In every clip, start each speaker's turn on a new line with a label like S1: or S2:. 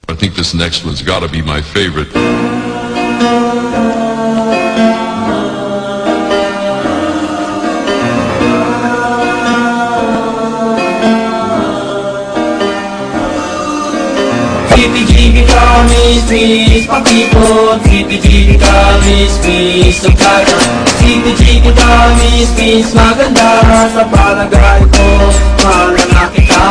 S1: I think this next one's got to be my favorite.
S2: Jiggy kami, please, pakipot. Jiggy kami, please, sugaya. Jiggy kami, please, maganda. Sa palagay ko, mahal na kita.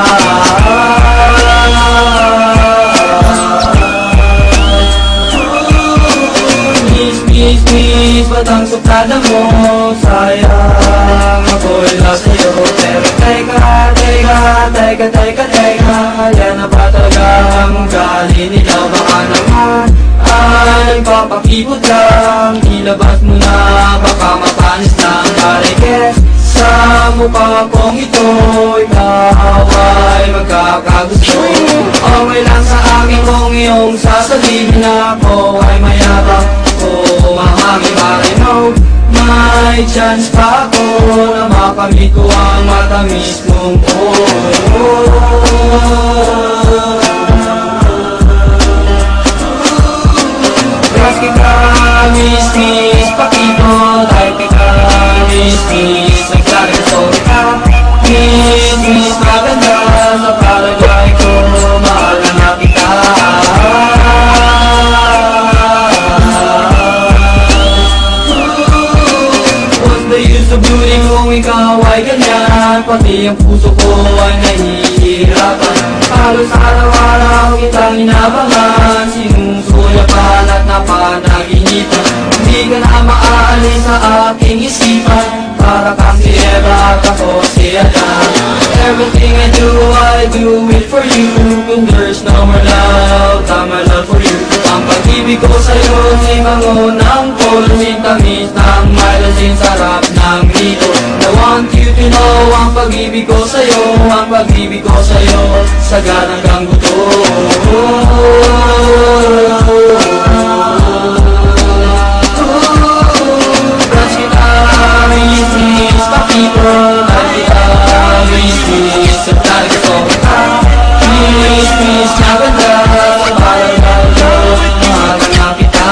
S2: Please, ba't ang suplada mo? Sayang, ako'y nasa'yo. Pero teka, yan na ba talagang ugali nila? Baka naman ay papakipot lang. Ilabas mo na, baka mapanis lang. Parike sa mukha kong ito, ikaw ay magkakagusto. Okay lang sa akin kung iyong sasabihin na ako ay mayabang o mahangin. But I know may chance pa ako na makamit ko ang matamis mong Crush kita, miss, pakipot. Ay kita, miss, nagsasaso kita. Miss, maganda. Sa palagay ko, mahal na kita. Sa beauty kung ikaw ay ganyan, pati ang puso ko ay nahihirapan. Halos araw-araw kitang inabangan, sinusuyapan at napanaginipan. Hindi ka na maaalis sa aking isipan, para kang si Eva at ako si Adan. Everything I do it for you. Kung there's no more love, my love for you. Ang pag-ibig ko sa'yo, simango ng polo, sintamis ng malasin, sarap ng hito. I want you to know, ang pag-ibig ko sa'yo, ang pag-ibig ko sa'yo, sagad hanggang buto. Crush kita, miss, pakipot. Ay kita, miss, sa talaga ko kita. Miss, maganda, sa palagay ko, mahal na kita.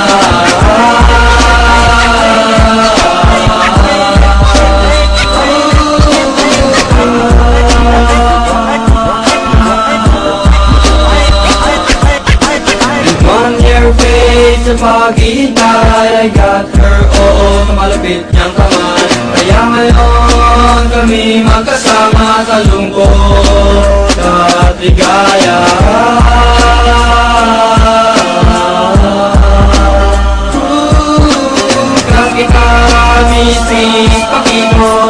S2: Sa paghihintay, I got her, oo, sa malapit niyang kamay. Kaya ngayon kami magkasama sa lungkot at ligaya. Crush kita, miss, pakipot.